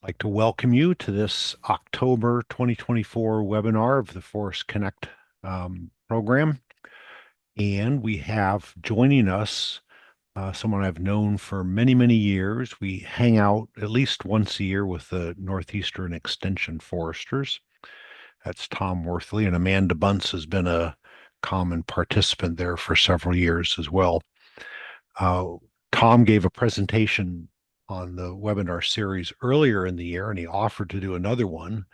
Like to welcome you to this October 2024 webinar of the Forest Connect program. And we have joining us someone I've known for many, many years. We hang out at least once a year with the Northeastern Extension Foresters. That's Tom Worthley, and Amanda Bunce has been a common participant there for several years as well. Tom gave a presentation on the webinar series earlier in the year, and he offered to do another one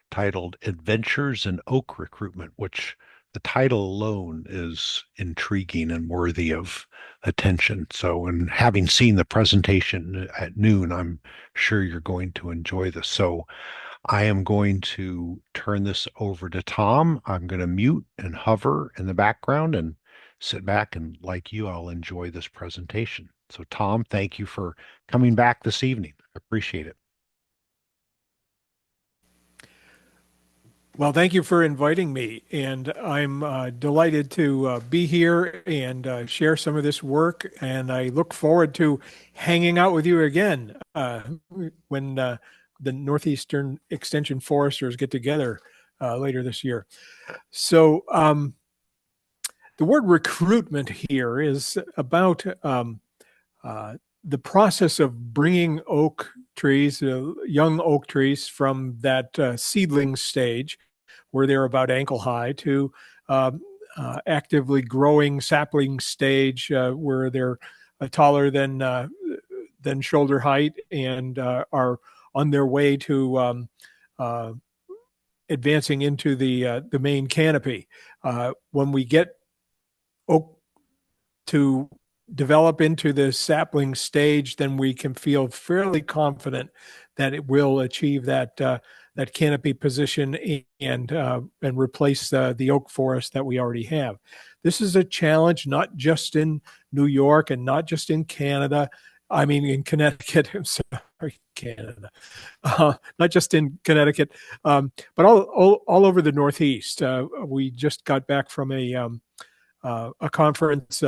titled Adventures in Oak Recruitment, which the title alone is intriguing and worthy of attention. So, and having seen the presentation at noon, I'm sure you're going to enjoy this. So, I am going to turn this over to Tom. I'm going to mute and hover in the background and sit back, and like you, I'll enjoy this presentation. So Tom, thank you for coming back this evening. I appreciate it. Well, thank you for inviting me, and I'm delighted to be here and share some of this work, and I look forward to hanging out with you again when the Northeastern Extension Foresters get together later this year. So the word recruitment here is about the process of bringing oak trees, young oak trees from that seedling stage where they're about ankle high to actively growing sapling stage where they're taller than shoulder height and are on their way to advancing into the main canopy. When we get oak to develop into the sapling stage, then we can feel fairly confident that it will achieve that canopy position and replace the oak forest that we already have. This is a challenge not just in New York and not just in Canada. I mean, in Connecticut. I'm sorry, Canada. Not just in Connecticut, but all over the Northeast. We just got back from a conference,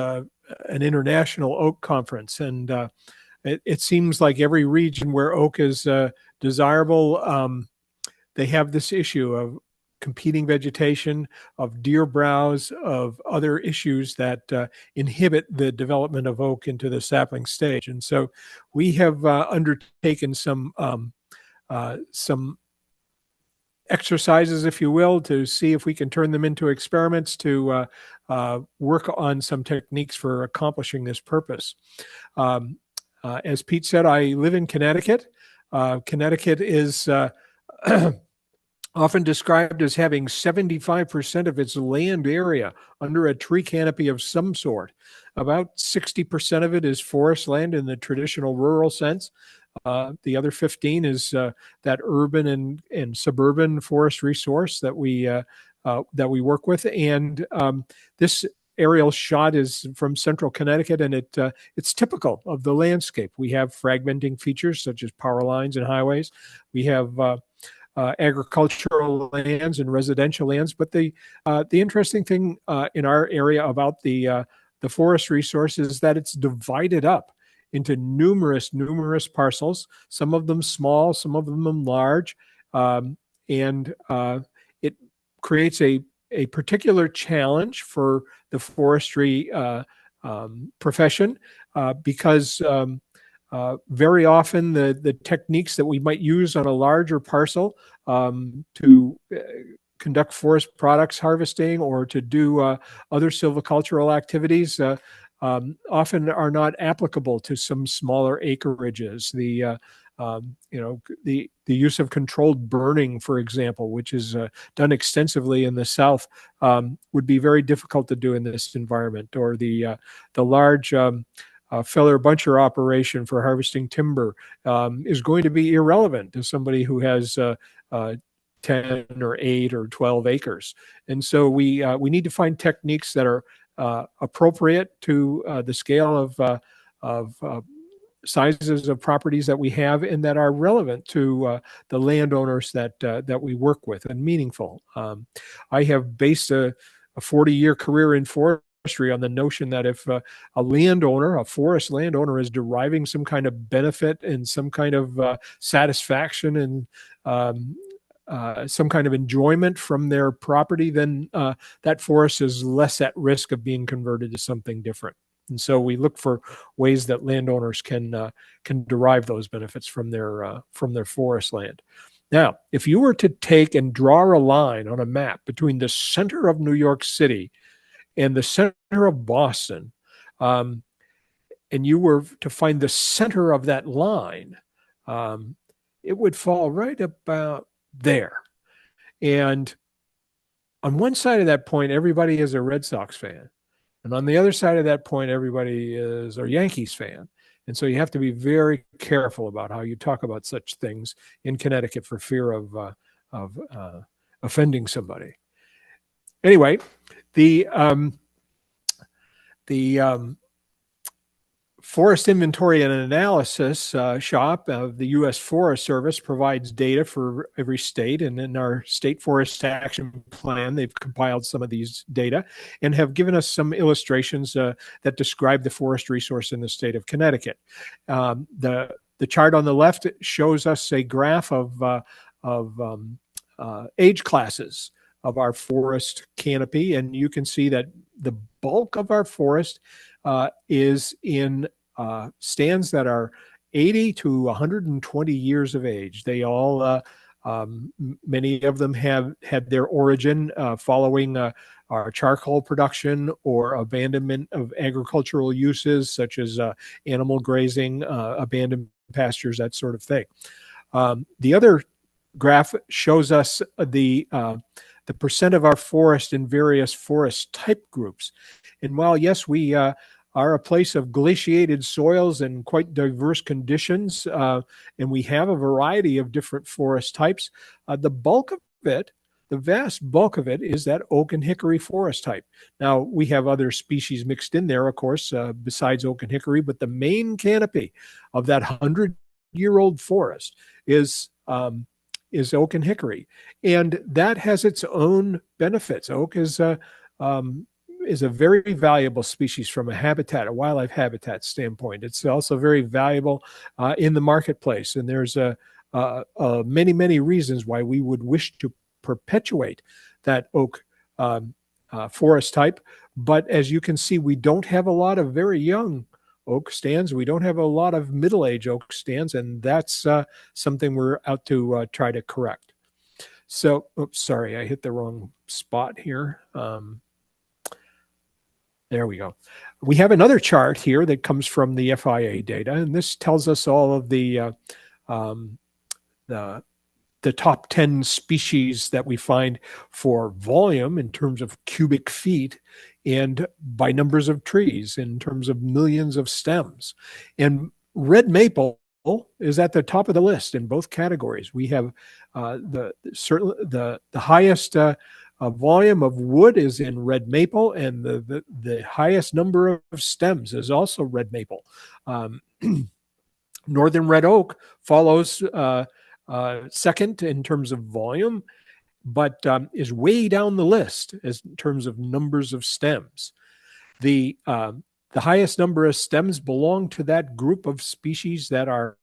an international oak conference, and it seems like every region where oak is desirable, they have this issue of competing vegetation, of deer browse, of other issues that inhibit the development of oak into the sapling stage. And so we have undertaken some exercises, if you will, to see if we can turn them into experiments to work on some techniques for accomplishing this purpose. As Pete said, I live in Connecticut. Connecticut is often described as having 75% of its land area under a tree canopy of some sort. About 60% of it is forest land in the traditional rural sense. The other 15 is that urban and suburban forest resource that we work with. And this aerial shot is from central Connecticut, and it's typical of the landscape. We have fragmenting features such as power lines and highways. We have agricultural lands and residential lands. But the interesting thing in our area about the forest resource is that it's divided up into numerous parcels, some of them small, some of them large, and it creates a particular challenge for the forestry profession because very often the techniques that we might use on a larger parcel to conduct forest products harvesting or to do other silvicultural activities often are not applicable to some smaller acreages. The use of controlled burning, for example, which is done extensively in the South, would be very difficult to do in this environment. Or the large feller buncher operation for harvesting timber is going to be irrelevant to somebody who has 10 or 8 or 12 acres. And so we need to find techniques that are appropriate to the scale of sizes of properties that we have and that are relevant to the landowners that we work with and meaningful. I have based a 40-year career in forestry forestry on the notion that if a landowner, a forest landowner, is deriving some kind of benefit and some kind of satisfaction and some kind of enjoyment from their property, then that forest is less at risk of being converted to something different. And so we look for ways that landowners can derive those benefits from their forest land. Now, if you were to take and draw a line on a map between the center of New York City and the center of Boston, and you were to find the center of that line, it would fall right about there. And on one side of that point, everybody is a Red Sox fan. And on the other side of that point, everybody is a Yankees fan. And so you have to be very careful about how you talk about such things in Connecticut for fear of offending somebody. Anyway, the Forest Inventory and Analysis shop of the U.S. Forest Service provides data for every state, and in our State Forest Action Plan, they've compiled some of these data and have given us some illustrations that describe the forest resource in the state of Connecticut. The chart on the left shows us a graph of age classes of our forest canopy, and you can see that the bulk of our forest is in stands that are 80 to 120 years of age. They all, many of them have had their origin following our charcoal production or abandonment of agricultural uses such as animal grazing, abandoned pastures, that sort of thing. The other graph shows us the percent of our forest in various forest type groups. And while, yes, we are a place of glaciated soils and quite diverse conditions, and we have a variety of different forest types, the bulk of it, the vast bulk of it, is that oak and hickory forest type. Now, we have other species mixed in there, of course, besides oak and hickory, but the main canopy of that 100-year-old forest is oak and hickory. And that has its own benefits. Oak is a very valuable species from a wildlife habitat standpoint. It's also very valuable in the marketplace. And there's many, many reasons why we would wish to perpetuate that oak forest type. But as you can see, we don't have a lot of very young oak stands. We don't have a lot of middle-aged oak stands, and that's something we're out to try to correct. So, oops, sorry, I hit the wrong spot here. There we go. We have another chart here that comes from the FIA data, and this tells us all of the top 10 species that we find for volume in terms of cubic feet and by numbers of trees in terms of millions of stems. And red maple is at the top of the list in both categories. We have the highest volume of wood is in red maple, and the highest number of stems is also red maple. Northern red oak follows second in terms of volume, but is way down the list as in terms of numbers of stems. The highest number of stems belong to that group of species that are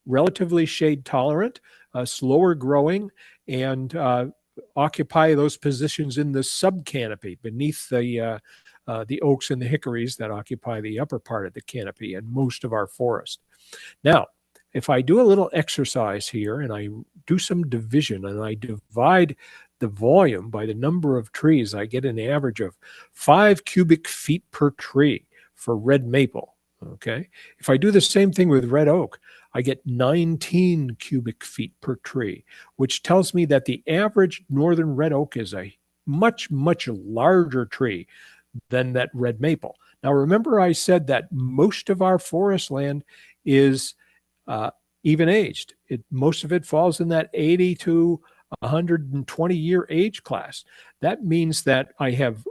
relatively shade tolerant, slower growing, and occupy those positions in the subcanopy beneath the oaks and the hickories that occupy the upper part of the canopy and most of our forest. Now, if I do a little exercise here and I do some division and I divide the volume by the number of trees, I get an average of 5 cubic feet per tree for red maple. Okay. If I do the same thing with red oak, I get 19 cubic feet per tree, which tells me that the average northern red oak is a much, much larger tree than that red maple. Now, remember I said that most of our forest land is even aged. Most of it falls in that 80 to 120 year age class. That means that I have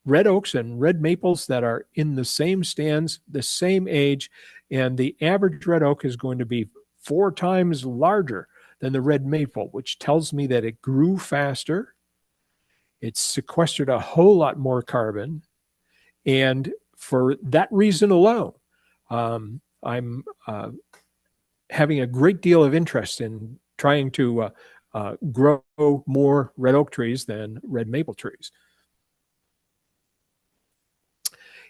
red oaks and red maples that are in the same stands, the same age, and the average red oak is going to be 4 times larger than the red maple, which tells me that it grew faster, it sequestered a whole lot more carbon, And for that reason alone, I'm having a great deal of interest in trying to grow more red oak trees than red maple trees.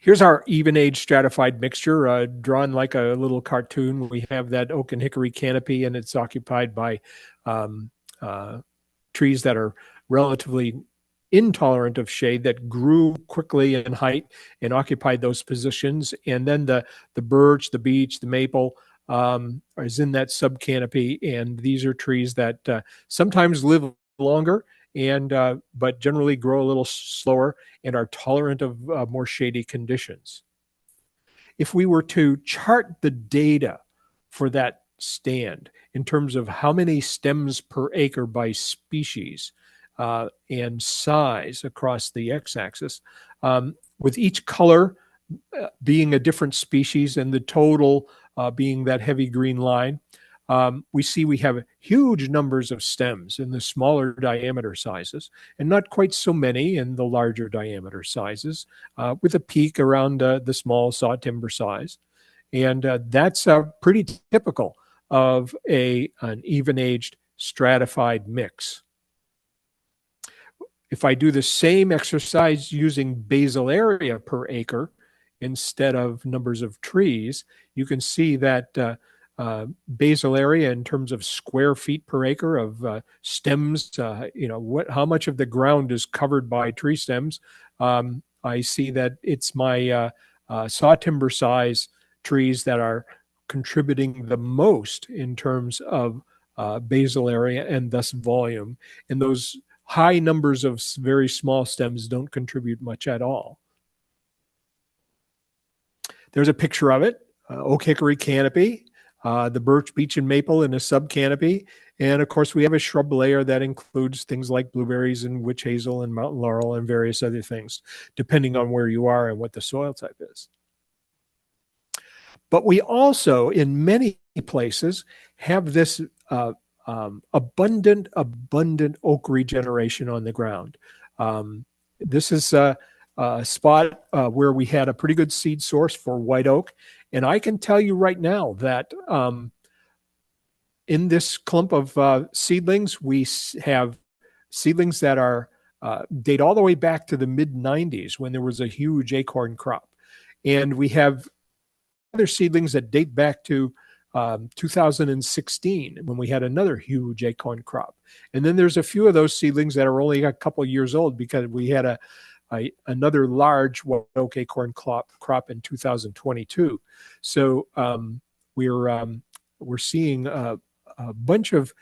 Here's our even age stratified mixture, drawn like a little cartoon. We have that oak and hickory canopy, and it's occupied by um, trees that are relatively intolerant of shade, that grew quickly in height and occupied those positions. And then the birch, the beech, the maple is in that sub canopy. And these are trees that sometimes live longer and but generally grow a little slower and are tolerant of more shady conditions. If we were to chart the data for that stand in terms of how many stems per acre by species and size across the x-axis, with each color being a different species and the total being that heavy green line, we see we have huge numbers of stems in the smaller diameter sizes and not quite so many in the larger diameter sizes, with a peak around the small saw timber size. And that's pretty typical of an even-aged stratified mix. If I do the same exercise using basal area per acre instead of numbers of trees, you can see that basal area in terms of square feet per acre of stems, how much of the ground is covered by tree stems. I see that it's my saw timber size trees that are contributing the most in terms of basal area and thus volume. And those high numbers of very small stems don't contribute much at all. There's a picture of it, oak hickory canopy, the birch, beech, and maple in a sub canopy. And of course, we have a shrub layer that includes things like blueberries and witch hazel and mountain laurel and various other things, depending on where you are and what the soil type is. But we also, in many places, have this abundant oak regeneration on the ground. This is a spot where we had a pretty good seed source for white oak. And I can tell you right now that in this clump of seedlings, we have seedlings that are date all the way back to the mid-90s when there was a huge acorn crop. And we have other seedlings that date back to 2016 when we had another huge acorn crop. And then there's a few of those seedlings that are only a couple of years old because we had another large white oak acorn crop in 2022. So we're seeing a bunch of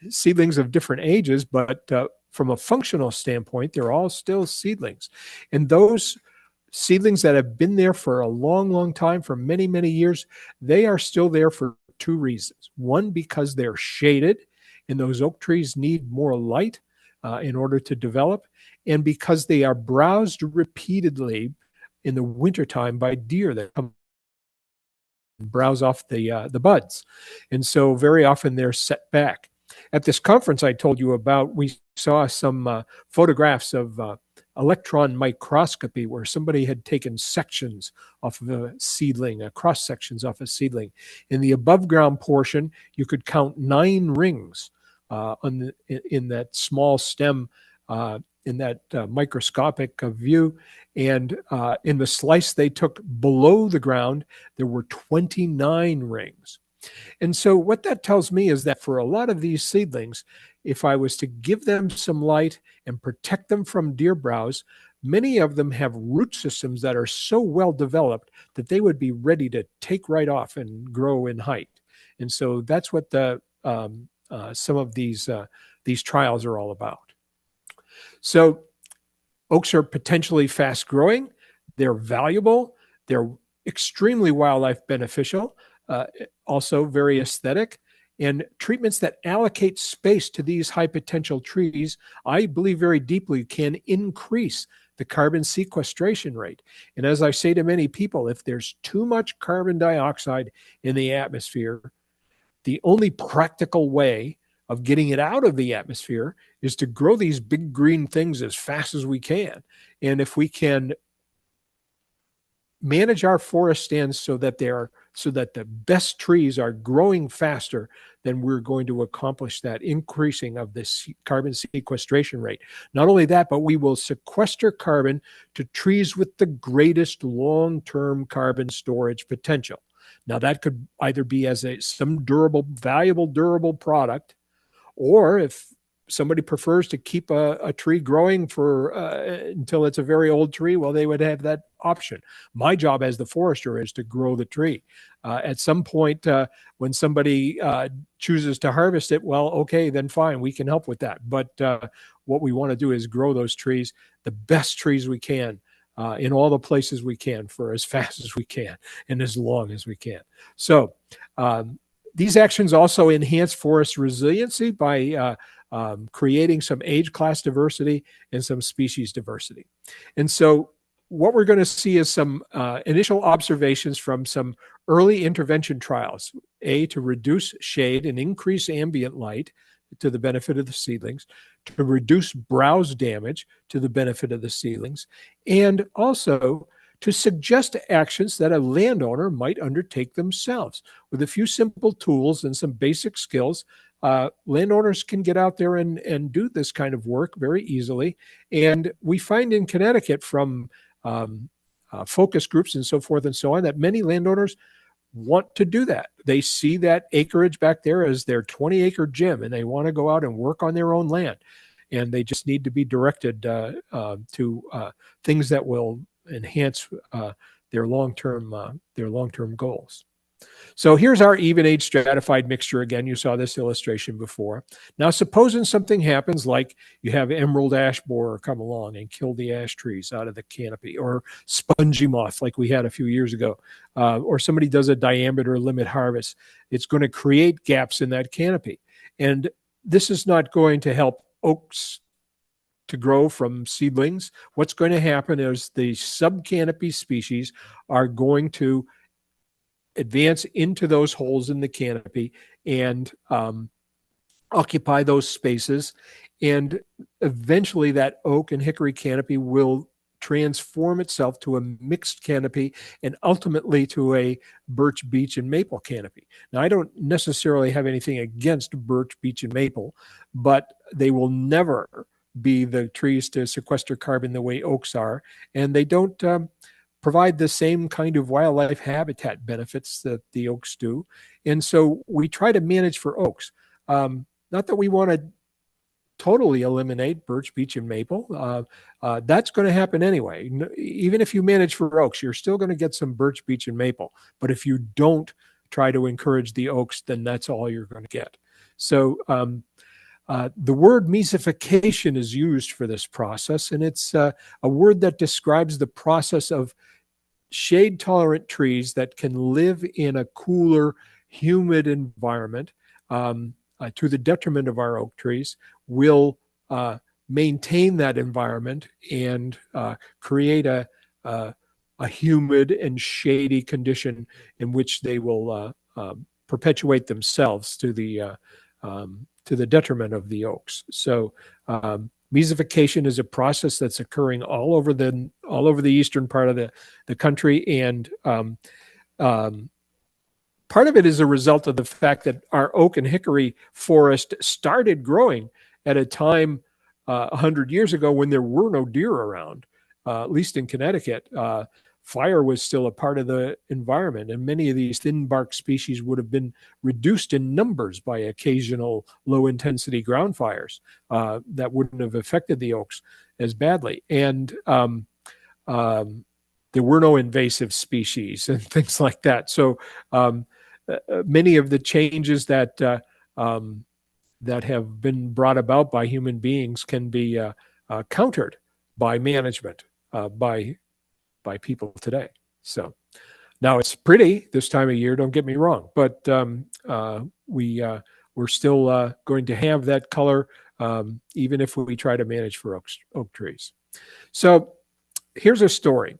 seedlings of different ages, but from a functional standpoint, they're all still seedlings. And those seedlings that have been there for a long, long time, for many, many years, they are still there for two reasons. One, because they're shaded, and those oak trees need more light in order to develop, and because they are browsed repeatedly in the wintertime by deer that come browse off the buds. And so very often they're set back. At this conference I told you about, we saw some photographs of electron microscopy where somebody had taken sections off of a seedling, cross sections off a seedling. In the above ground portion, you could count 9 rings in that small stem, in that microscopic view. And in the slice they took below the ground, there were 29 rings. And so what that tells me is that for a lot of these seedlings, if I was to give them some light and protect them from deer browse, many of them have root systems that are so well developed that they would be ready to take right off and grow in height. And so that's what some of these trials are all about. So oaks are potentially fast growing. They're valuable. They're extremely wildlife beneficial, also very aesthetic. And treatments that allocate space to these high potential trees, I believe very deeply, can increase the carbon sequestration rate. And as I say to many people, if there's too much carbon dioxide in the atmosphere, the only practical way of getting it out of the atmosphere is to grow these big green things as fast as we can. And if we can manage our forest stands so that the best trees are growing faster, then we're going to accomplish that increasing of this carbon sequestration rate. Not only that, but we will sequester carbon to trees with the greatest long-term carbon storage potential. Now, that could either be as some durable, valuable, durable product, or if somebody prefers to keep a tree growing for until it's a very old tree, well, they would have that option. My job as the forester is to grow the tree. At some point, when somebody chooses to harvest it, well, okay, then fine, we can help with that. But what we want to do is grow those trees, the best trees we can, in all the places we can, for as fast as we can and as long as we can. So these actions also enhance forest resiliency by creating some age class diversity and some species diversity. And so what we're going to see is some initial observations from some early intervention trials, to reduce shade and increase ambient light to the benefit of the seedlings, to reduce browse damage to the benefit of the seedlings, and also to suggest actions that a landowner might undertake themselves. With a few simple tools and some basic skills, landowners can get out there and do this kind of work very easily. And we find in Connecticut from focus groups and so forth and so on that many landowners want to do that. They see that acreage back there as their 20-acre gym, and they want to go out and work on their own land. And they just need to be directed to things that will enhance their long-term goals. So here's our even age stratified mixture again. You saw this illustration before. Now, supposing something happens like you have emerald ash borer come along and kill the ash trees out of the canopy, or spongy moth like we had a few years ago, or somebody does a diameter limit harvest. It's going to create gaps in that canopy. And this is not going to help oaks to grow from seedlings. What's going to happen is the subcanopy species are going to advance into those holes in the canopy and occupy those spaces. And eventually that oak and hickory canopy will transform itself to a mixed canopy and ultimately to a birch, beech, and maple canopy. Now, I don't necessarily have anything against birch, beech, and maple, but they will never be the trees to sequester carbon the way oaks are. And they don't provide the same kind of wildlife habitat benefits that the oaks do. And so we try to manage for oaks. Not that we want to totally eliminate birch, beech, and maple. That's going to happen anyway. Even if you manage for oaks, you're still going to get some birch, beech, and maple. But if you don't try to encourage the oaks, then that's all you're going to get. So the word mesification is used for this process, and it's a word that describes the process of shade-tolerant trees that can live in a cooler, humid environment to the detriment of our oak trees, will maintain that environment and create a humid and shady condition in which they will perpetuate themselves to the detriment of the oaks. So mesification is a process that's occurring all over the eastern part of the country, and part of it is a result of the fact that our oak and hickory forest started growing at a time 100 years ago when there were no deer around, at least in Connecticut. Fire was still a part of the environment, and many of these thin bark species would have been reduced in numbers by occasional low-intensity ground fires that wouldn't have affected the oaks as badly. And there were no invasive species and things like that. So many of the changes that have been brought about by human beings can be countered by management, by people today. So now it's pretty this time of year, don't get me wrong, but we're still going to have that color even if we try to manage for oak trees. So here's a story.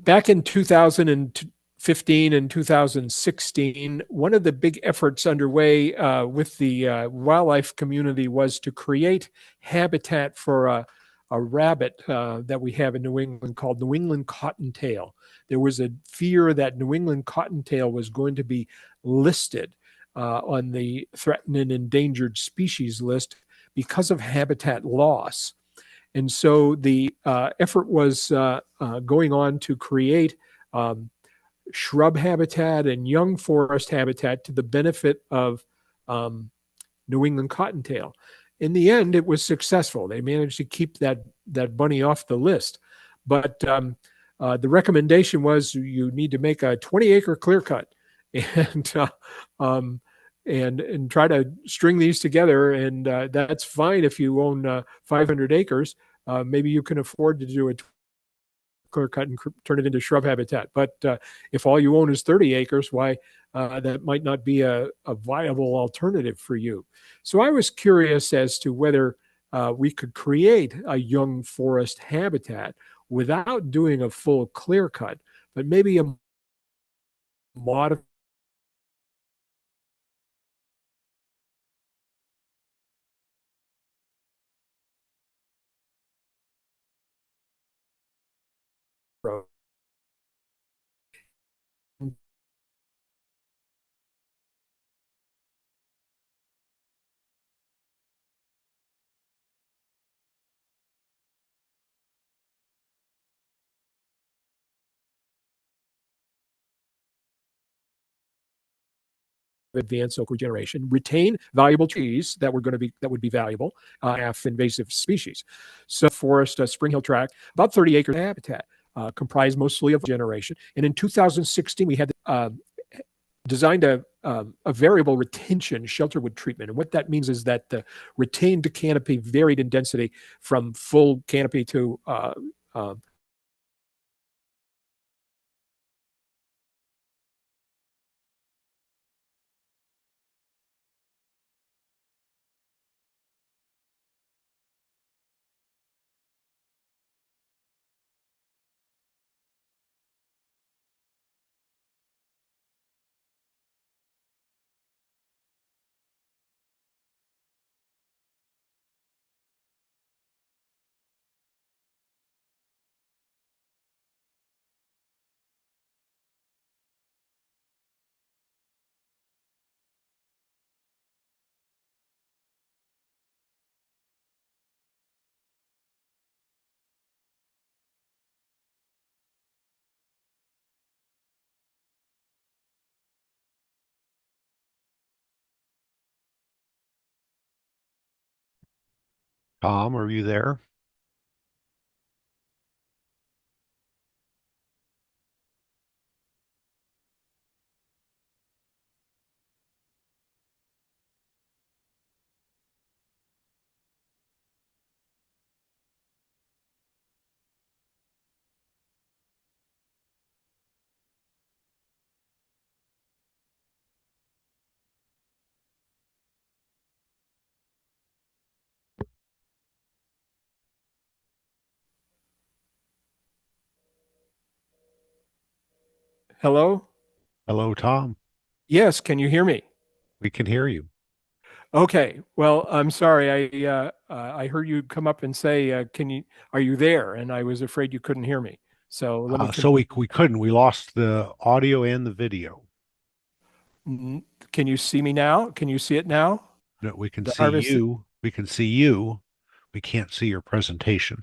Back in 2015 and 2016, one of the big efforts underway with the wildlife community was to create habitat for a rabbit that we have in New England called New England cottontail. There was a fear that New England cottontail was going to be listed on the threatened and endangered species list because of habitat loss. And so the effort was going on to create shrub habitat and young forest habitat to the benefit of New England cottontail. In the end, it was successful. They managed to keep that bunny off the list. But the recommendation was you need to make a 20-acre clear cut and try to string these together. And that's fine if you own 500 acres. Maybe you can afford to do a clear cut and turn it into shrub habitat. But if all you own is 30 acres, why that might not be a viable alternative for you. So I was curious as to whether we could create a young forest habitat without doing a full clear cut, but maybe a modified advanced oak regeneration, retain valuable trees that would be valuable, half invasive species. So forest, Spring Hill Tract, about 30 acres of habitat, comprised mostly of generation. And in 2016, we had designed a variable retention shelterwood treatment. And what that means is that the retained canopy varied in density from full canopy to Tom, are you there? hello? Hello, Tom. Yes, can you hear me? We can hear you. Okay. Well, I'm sorry. I heard you come up and say, are you there?" And I was afraid you couldn't hear me. So let me So continue. we couldn't. We lost the audio and the video. Can you see me now? Can you see it now? No, we can The see harvest. you. We can see you. We can't see your presentation.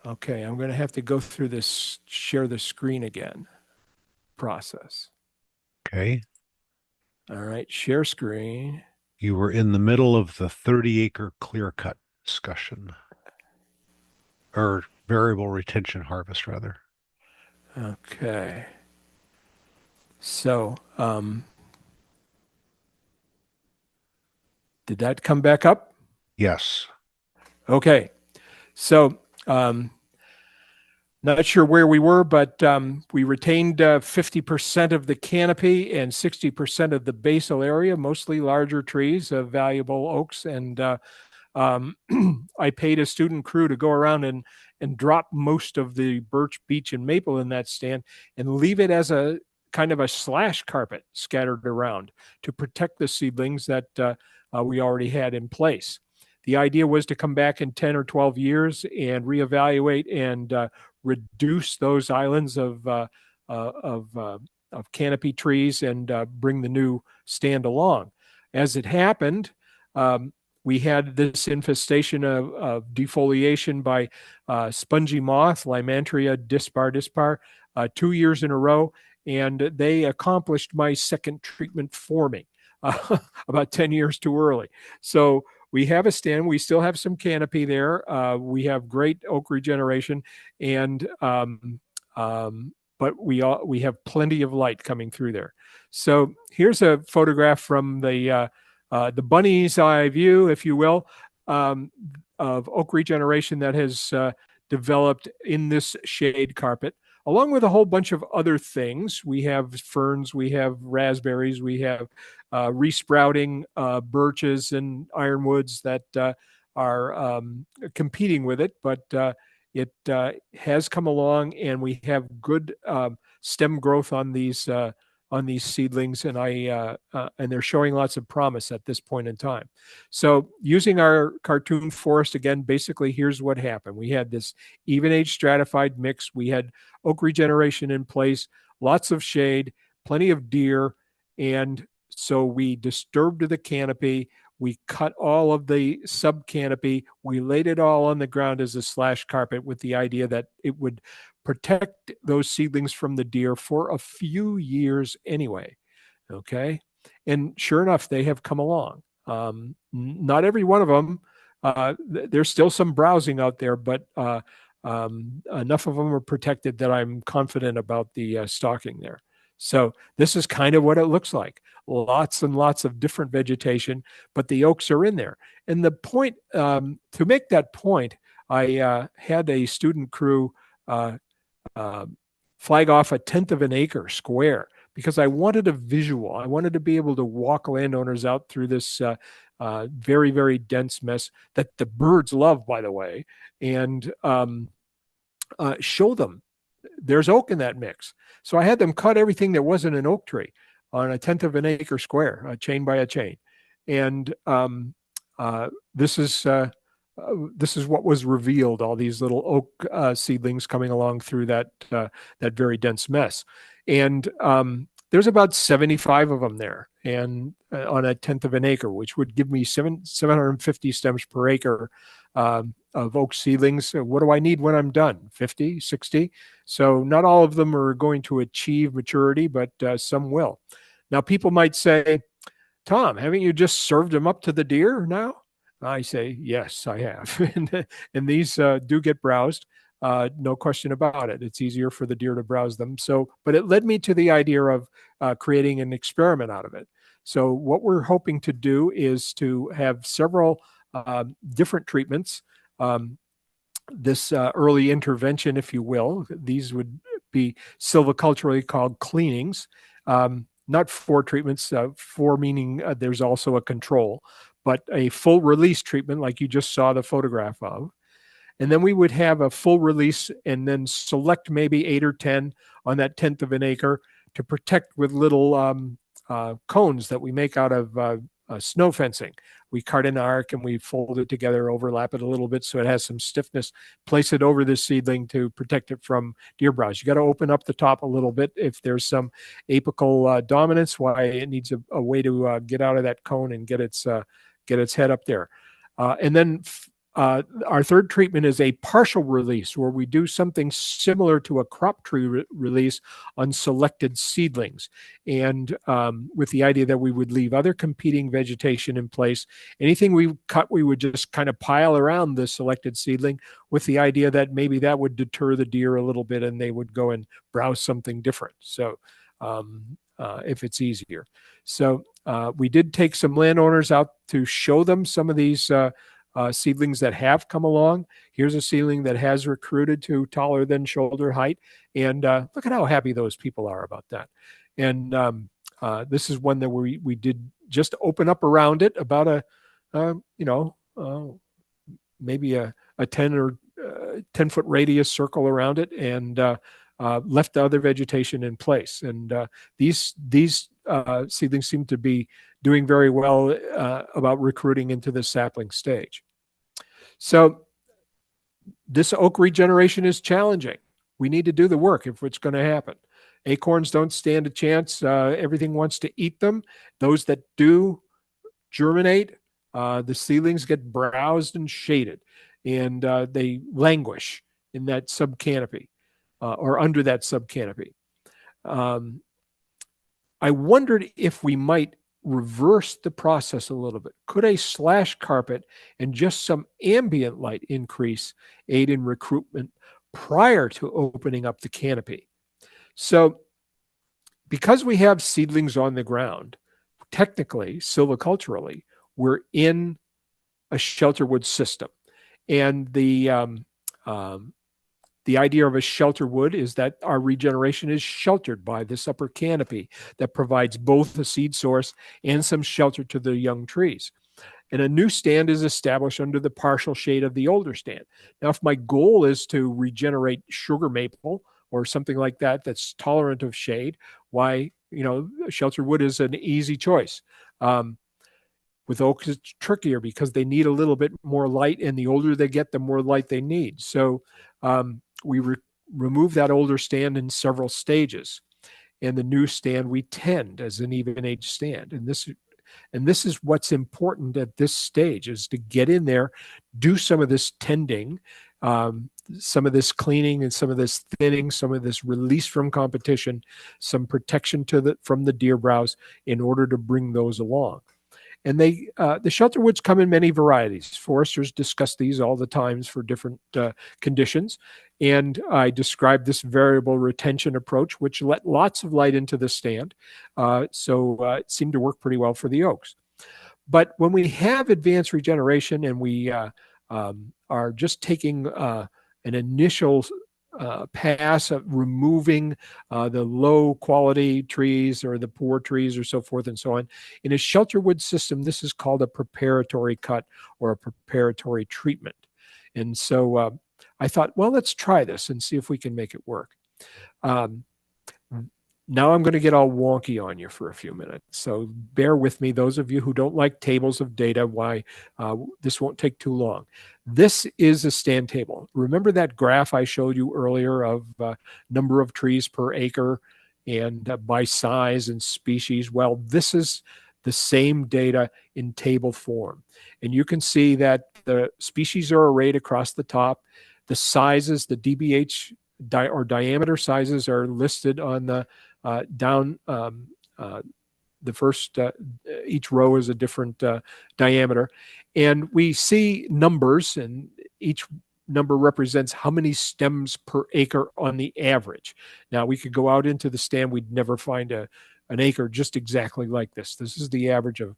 Okay. I'm going to have to go through this, share the screen again process. Okay. All right. Share screen. You were in the middle of the 30-acre clear cut discussion, or variable retention harvest, rather. Okay. So, did that come back up? Yes. Okay. So, not sure where we were, but we retained 50% of the canopy and 60% of the basal area, mostly larger trees, valuable oaks. And I paid a student crew to go around and drop most of the birch, beech, and maple in that stand and leave it as a kind of a slash carpet scattered around to protect the seedlings that we already had in place. The idea was to come back in 10 or 12 years and reevaluate and reduce those islands of canopy trees and bring the new stand along. As it happened, we had this infestation of defoliation by spongy moth, Lymantria dispar, 2 years in a row, and they accomplished my second treatment for me about 10 years too early. So we have a stand. We still have some canopy there. We have great oak regeneration, and but we have plenty of light coming through there. So here's a photograph from the bunny's eye view, if you will, of oak regeneration that has developed in this shade carpet, along with a whole bunch of other things. We have ferns, we have raspberries, we have resprouting birches and ironwoods that are competing with it, but it has come along, and we have good stem growth on these seedlings, and and they're showing lots of promise at this point in time. So using our cartoon forest again, basically here's what happened. We had this even age stratified mix. We had oak regeneration in place, lots of shade, plenty of deer, and so we disturbed the canopy. We cut all of the sub canopy. We laid it all on the ground as a slash carpet with the idea that it would protect those seedlings from the deer for a few years anyway. Okay. And sure enough, they have come along. Not every one of them. There's still some browsing out there, but enough of them are protected that I'm confident about the stalking there. So this is kind of what it looks like. Lots and lots of different vegetation, but the oaks are in there. And the point, to make that point, I had a student crew flag off 1/10 of an acre square because I wanted a visual. I wanted to be able to walk landowners out through this very, very dense mess that the birds love, by the way, and show them there's oak in that mix. So I had them cut everything that wasn't an oak tree on 1/10 of an acre square, chain by a chain. And this is what was revealed, all these little oak seedlings coming along through that very dense mess. And there's about 75 of them there, and on 1/10 of an acre, which would give me 750 stems per acre of oak seedlings. What do I need when I'm done? 50, 60? So not all of them are going to achieve maturity, but some will. Now, people might say, Tom, haven't you just served them up to the deer now? I say, yes, I have. and these do get browsed. No question about it. It's easier for the deer to browse them. So, but it led me to the idea of creating an experiment out of it. So what we're hoping to do is to have several different treatments. This early intervention, if you will, these would be silviculturally called cleanings. Not 4 treatments, 4 meaning there's also a control, but a full release treatment like you just saw the photograph of. And then we would have a full release and then select maybe 8 or 10 on that 1/10 of an acre to protect with little cones that we make out of snow fencing. We cut an arc and we fold it together, overlap it a little bit so it has some stiffness, place it over the seedling to protect it from deer browse. You got to open up the top a little bit if there's some apical dominance, why it needs a way to get out of that cone and get its head up there. And then our third treatment is a partial release where we do something similar to a crop tree release on selected seedlings. And with the idea that we would leave other competing vegetation in place. Anything we cut, we would just kind of pile around the selected seedling with the idea that maybe that would deter the deer a little bit and they would go and browse something different. So if it's easier. So we did take some landowners out to show them some of these seedlings that have come along. Here's a seedling that has recruited to taller than shoulder height. And look at how happy those people are about that. And this is one that we did just open up around it about maybe a 10 or 10-foot radius circle around it and left the other vegetation in place. And these seedlings seem to be doing very well about recruiting into the sapling stage. So this oak regeneration is challenging. We need to do the work if it's going to happen. Acorns don't stand a chance. Everything wants to eat them. Those that do germinate, the seedlings get browsed and shaded, and they languish in that subcanopy or under that subcanopy. I wondered if we might reverse the process a little bit. Could a slash carpet and just some ambient light increase aid in recruitment prior to opening up the canopy? So, because we have seedlings on the ground, technically, silviculturally, we're in a shelter wood system. And the idea of a shelter wood is that our regeneration is sheltered by this upper canopy that provides both a seed source and some shelter to the young trees. And a new stand is established under the partial shade of the older stand. Now, if my goal is to regenerate sugar maple or something like that that's tolerant of shade, why, shelter wood is an easy choice. With oaks, it's trickier because they need a little bit more light, and the older they get, the more light they need. So we remove that older stand in several stages, and the new stand we tend as an even age stand. And this is what's important at this stage, is to get in there, do some of this tending, some of this cleaning, and some of this thinning, some of this release from competition, some protection from the deer browse in order to bring those along. And the shelter woods come in many varieties. Foresters discuss these all the times for different conditions. And I described this variable retention approach, which let lots of light into the stand. So it seemed to work pretty well for the oaks. But when we have advanced regeneration and we are just taking an initial pass of removing the low quality trees or the poor trees or so forth and so on. In a shelter wood system, this is called a preparatory cut or a preparatory treatment. And so I thought, well, let's try this and see if we can make it work. Now I'm going to get all wonky on you for a few minutes. So bear with me, those of you who don't like tables of data, why this won't take too long. This is a stand table. Remember that graph I showed you earlier of number of trees per acre and by size and species? Well, this is the same data in table form. And you can see that the species are arrayed across the top. The sizes, the DBH or diameter sizes are listed on the down the first, each row is a different diameter. And we see numbers, and each number represents how many stems per acre on the average. Now, we could go out into the stand, we'd never find an acre just exactly like this. This is the average of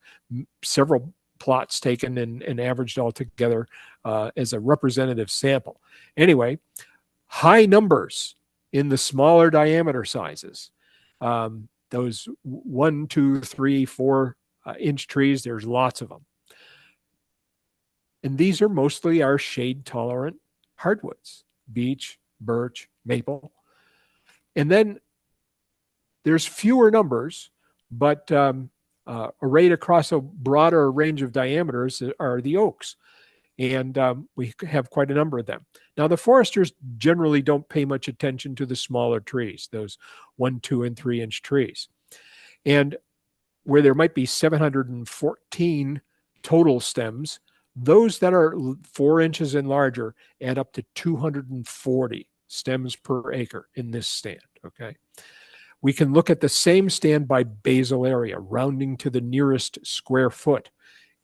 several plots taken and averaged all together as a representative sample. Anyway, high numbers in the smaller diameter sizes. Those 1, 2, 3, 4 inch trees, there's lots of them. And these are mostly our shade tolerant hardwoods, beech, birch, maple. And then there's fewer numbers, but arrayed across a broader range of diameters are the oaks. And we have quite a number of them. Now, the foresters generally don't pay much attention to the smaller trees, those 1, 2, and 3 inch trees. And where there might be 714 total stems, those that are 4 inches and larger add up to 240 stems per acre in this stand, okay? We can look at the same stand by basal area, rounding to the nearest square foot.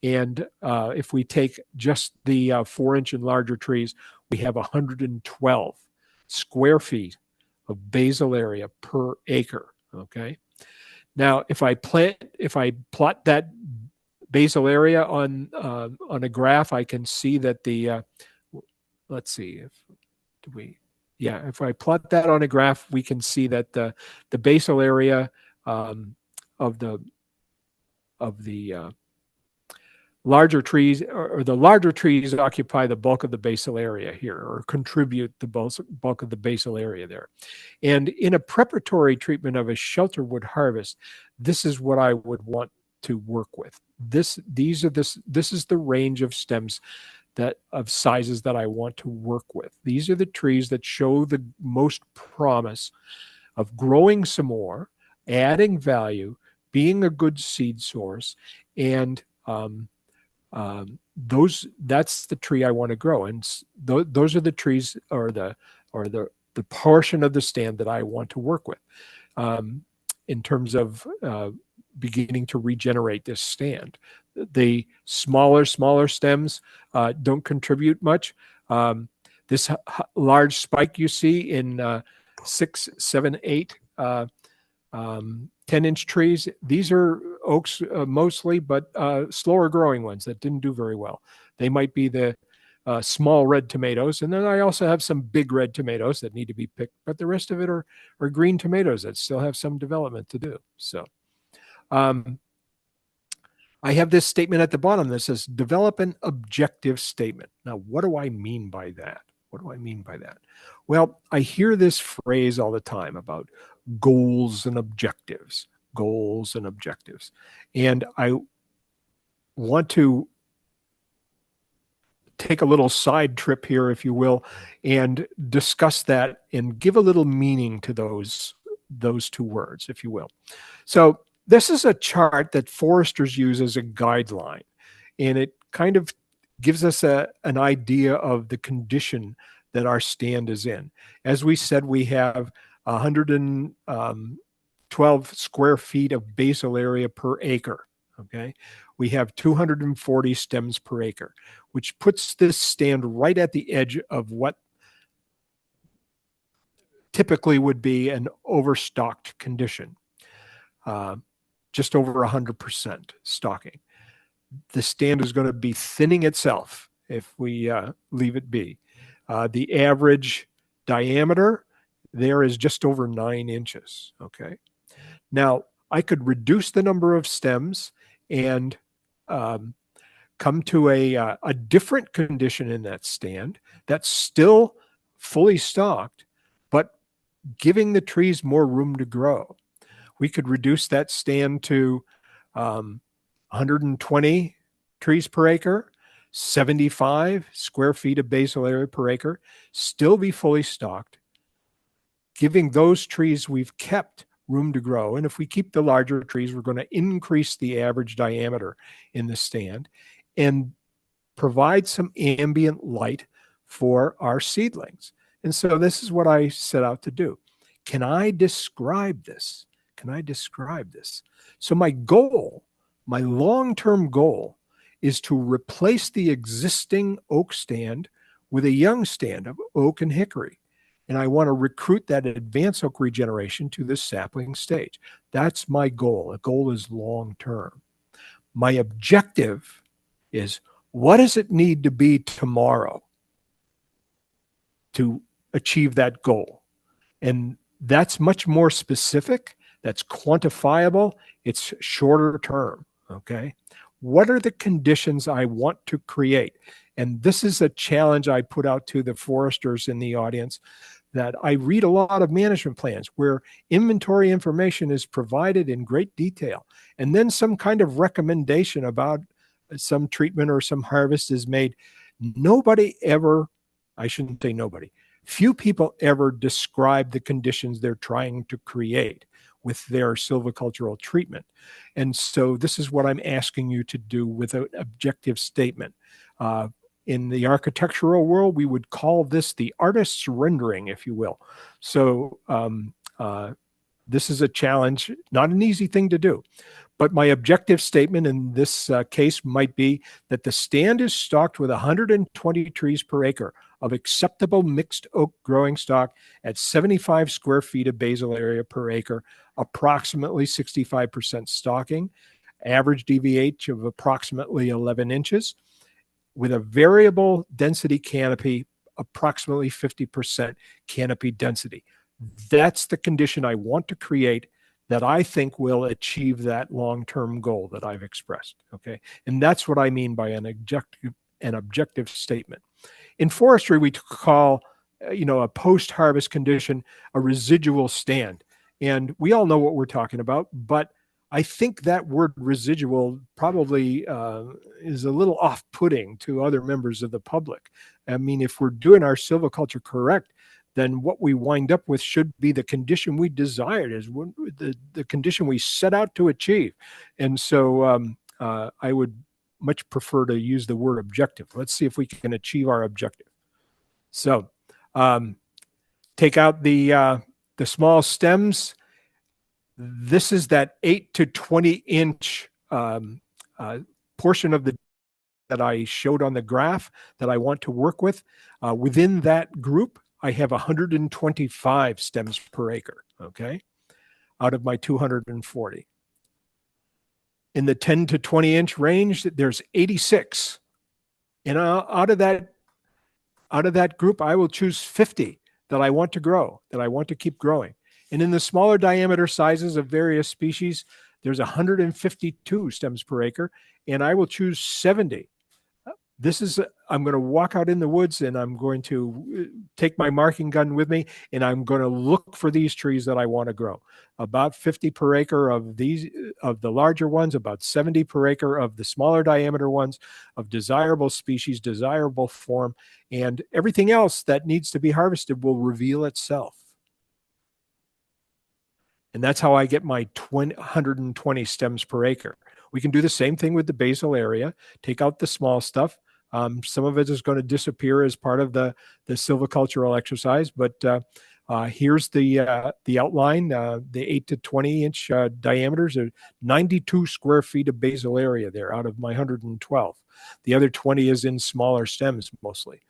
And if we take just the 4 inch and larger trees, we have 112 square feet of basal area per acre. Okay. Now, if I plot that basal area on a graph, I can see that the let's see if I plot that on a graph, we can see that the basal area of the larger trees, or the larger trees occupy the bulk of the basal area here, or contribute the bulk of the basal area there. And in a preparatory treatment of a shelter wood harvest, this is what I would want to work with. This is the range of stems of sizes that I want to work with. These are the trees that show the most promise of growing some more, adding value, being a good seed source, and that's the tree I want to grow. And those are the trees, or the portion of the stand that I want to work with, in terms of beginning to regenerate this stand. The smaller stems don't contribute much. This large spike you see in 6, 7, 8, 10-inch trees, these are oaks mostly, but slower growing ones that didn't do very well. They might be the small red tomatoes. And then I also have some big red tomatoes that need to be picked, but the rest of it are green tomatoes that still have some development to do. So I have this statement at the bottom that says, develop an objective statement. Now, what do I mean by that? What do I mean by that? Well, I hear this phrase all the time about goals and objectives, goals and objectives. And I want to take a little side trip here, if you will, and discuss that and give a little meaning to those two words, if you will. So this is a chart that foresters use as a guideline, and it kind of gives us an idea of the condition that our stand is in. As we said, we have 112 square feet of basal area per acre. Okay, we have 240 stems per acre, which puts this stand right at the edge of what typically would be an overstocked condition, just over 100% stocking. The stand is going to be thinning itself if we leave it be. The average diameter there is just over 9 inches. Okay, now I could reduce the number of stems and come to a different condition in that stand that's still fully stocked, but giving the trees more room to grow. We could reduce that stand to 120 trees per acre, 75 square feet of basal area per acre, still be fully stocked, giving those trees we've kept room to grow. And if we keep the larger trees, we're going to increase the average diameter in the stand and provide some ambient light for our seedlings. And so this is what I set out to do. Can I describe this? Can I describe this? So my goal, my long-term goal, is to replace the existing oak stand with a young stand of oak and hickory. And I want to recruit that advanced oak regeneration to the sapling stage. That's my goal. The goal is long-term. My objective is, what does it need to be tomorrow to achieve that goal? And that's much more specific. That's quantifiable. It's shorter term. Okay. What are the conditions I want to create? And this is a challenge I put out to the foresters in the audience, that I read a lot of management plans where inventory information is provided in great detail, and then some kind of recommendation about some treatment or some harvest is made. Nobody ever, I shouldn't say nobody, few people ever describe the conditions they're trying to create with their silvicultural treatment. And so this is what I'm asking you to do with an objective statement. In the architectural world, we would call this the artist's rendering, if you will. So this is a challenge, not an easy thing to do. But my objective statement in this case might be that the stand is stocked with 120 trees per acre of acceptable mixed oak growing stock at 75 square feet of basal area per acre, approximately 65% stocking, average DVH of approximately 11 inches, with a variable density canopy, approximately 50% canopy density. That's the condition I want to create that I think will achieve that long-term goal that I've expressed. Okay, and that's what I mean by an objective statement. In forestry, we call a post-harvest condition a residual stand, and we all know what we're talking about. But I think that word residual probably is a little off-putting to other members of the public. I mean, if we're doing our silviculture correct, then what we wind up with should be the condition we desired, is the condition we set out to achieve. And so I would much prefer to use the word objective. Let's see if we can achieve our objective. So take out the small stems. This is that 8 to 20 inch portion of the that I showed on the graph that I want to work with. Within that group, I have 125 stems per acre, okay, out of my 240. In the 10 to 20 inch range, there's 86. And out of that group, I will choose 50 that I want to grow, that I want to keep growing. And in the smaller diameter sizes of various species, there's 152 stems per acre, and I will choose 70. I'm going to walk out in the woods, and I'm going to take my marking gun with me, and I'm going to look for these trees that I want to grow. About 50 per acre of the larger ones, about 70 per acre of the smaller diameter ones, of desirable species, desirable form, and everything else that needs to be harvested will reveal itself. And that's how I get my 120 stems per acre. We can do the same thing with the basal area, take out the small stuff. Some of it is going to disappear as part of the silvicultural exercise, but here's the outline. The 8 to 20 inch diameters are 92 square feet of basal area there out of my 112. The other 20 is in smaller stems mostly.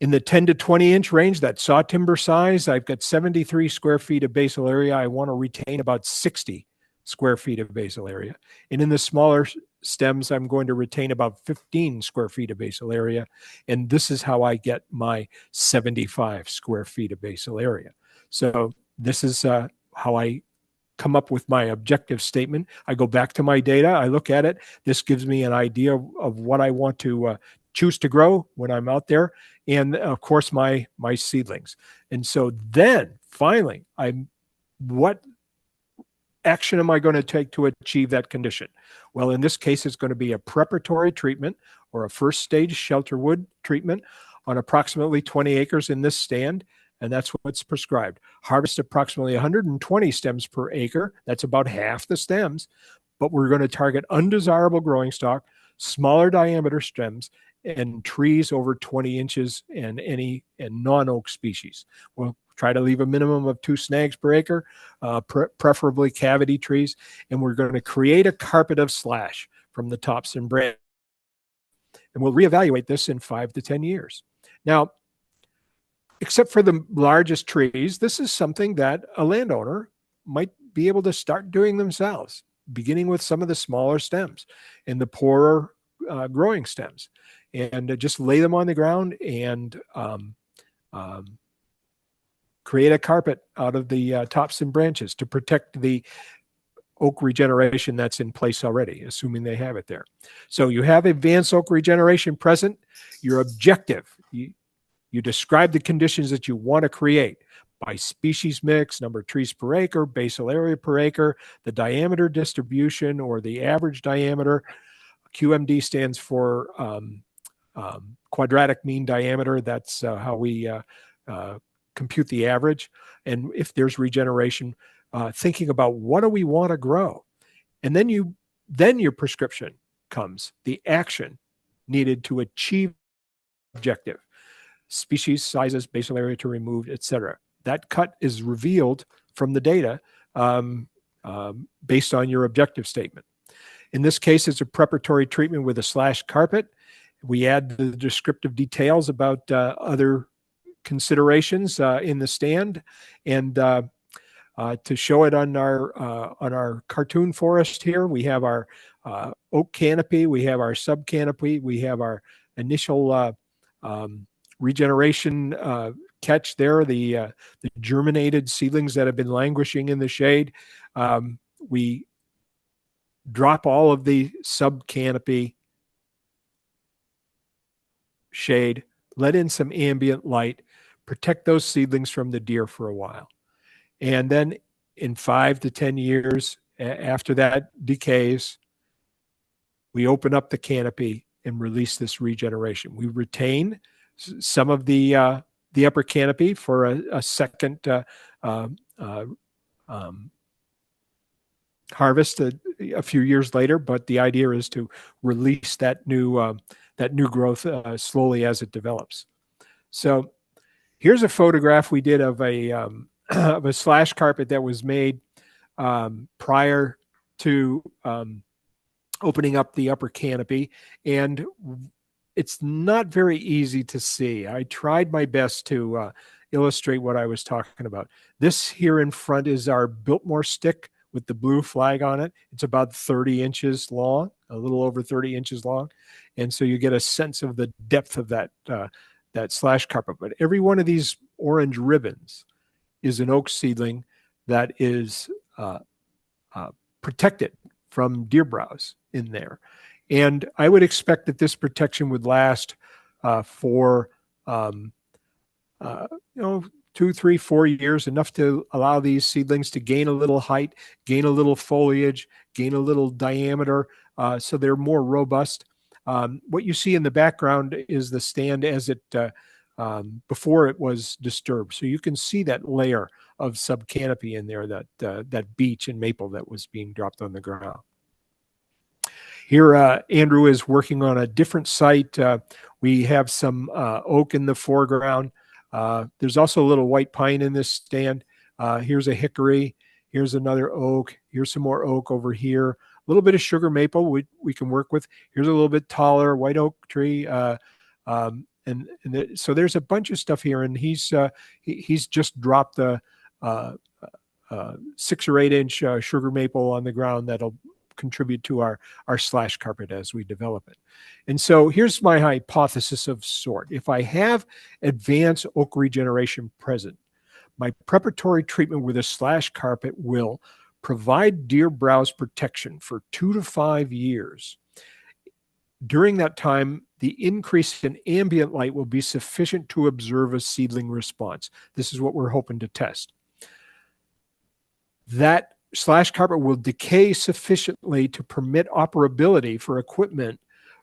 In the 10 to 20 inch range, that saw timber size, I've got 73 square feet of basal area. I want to retain about 60 square feet of basal area. And in the smaller stems, I'm going to retain about 15 square feet of basal area. And this is how I get my 75 square feet of basal area. So this is how I come up with my objective statement. I go back to my data, I look at it. This gives me an idea of what I want to choose to grow when I'm out there. And of course, my seedlings. And so then finally, what action am I going to take to achieve that condition? Well, in this case, it's going to be a preparatory treatment or a first stage shelter wood treatment on approximately 20 acres in this stand. And that's what's prescribed. Harvest approximately 120 stems per acre. That's about half the stems. But we're going to target undesirable growing stock, smaller diameter stems, and trees over 20 inches and non-oak species. We'll try to leave a minimum of 2 snags per acre, preferably cavity trees, and we're going to create a carpet of slash from the tops and branches. And we'll reevaluate this in 5 to 10 years. Now, except for the largest trees, this is something that a landowner might be able to start doing themselves, beginning with some of the smaller stems and the poorer growing stems, and just lay them on the ground and create a carpet out of the tops and branches to protect the oak regeneration that's in place already, assuming they have it there. So you have advanced oak regeneration present. Your objective, you describe the conditions that you want to create by species mix, number of trees per acre, basal area per acre, the diameter distribution or the average diameter. QMD stands for quadratic mean diameter. That's how we compute the average. And if there's regeneration, thinking about what do we want to grow, and then your prescription comes, the action needed to achieve objective, species, sizes, basal area to remove, etc. That cut is revealed from the data based on your objective statement. In this case, it's a preparatory treatment with a slash carpet. We add the descriptive details about other considerations in the stand, and to show it on our cartoon forest here, we have our oak canopy, we have our sub canopy, we have our initial regeneration catch there, the germinated seedlings that have been languishing in the shade. We drop all of the sub canopy shade, let in some ambient light, protect those seedlings from the deer for a while. And then in 5 to 10 years after that decays, we open up the canopy and release this regeneration. We retain some of the upper canopy for a second uh, uh, um, harvest a few years later, but the idea is to release that new growth slowly as it develops. So here's a photograph we did of a of a slash carpet that was made prior to opening up the upper canopy, and it's not very easy to see. I tried my best to illustrate what I was talking about. This here in front is our Biltmore stick with the blue flag on it. It's about 30 inches long, a little over 30 inches long. And so you get a sense of the depth of that slash carpet. But every one of these orange ribbons is an oak seedling that is protected from deer browse in there. And I would expect that this protection would last for, 2, 3, 4 years, enough to allow these seedlings to gain a little height, gain a little foliage, gain a little diameter, so they're more robust. What you see in the background is the stand as it before it was disturbed. So you can see that layer of subcanopy in there, that beech and maple that was being dropped on the ground. Here, Andrew is working on a different site. We have some oak in the foreground. There's also a little white pine in this stand. Here's a hickory. Here's another oak. Here's some more oak over here. A little bit of sugar maple we can work with. Here's a little bit taller white oak tree. So there's a bunch of stuff here, and he's just dropped a 6 or 8 inch sugar maple on the ground that'll contribute to our slash carpet as we develop it. And so here's my hypothesis of sort. If I have advanced oak regeneration present, my preparatory treatment with a slash carpet will provide deer browse protection for 2 to 5 years. During that time, the increase in ambient light will be sufficient to observe a seedling response. This is what we're hoping to test. That slash carpet will decay sufficiently to permit operability for equipment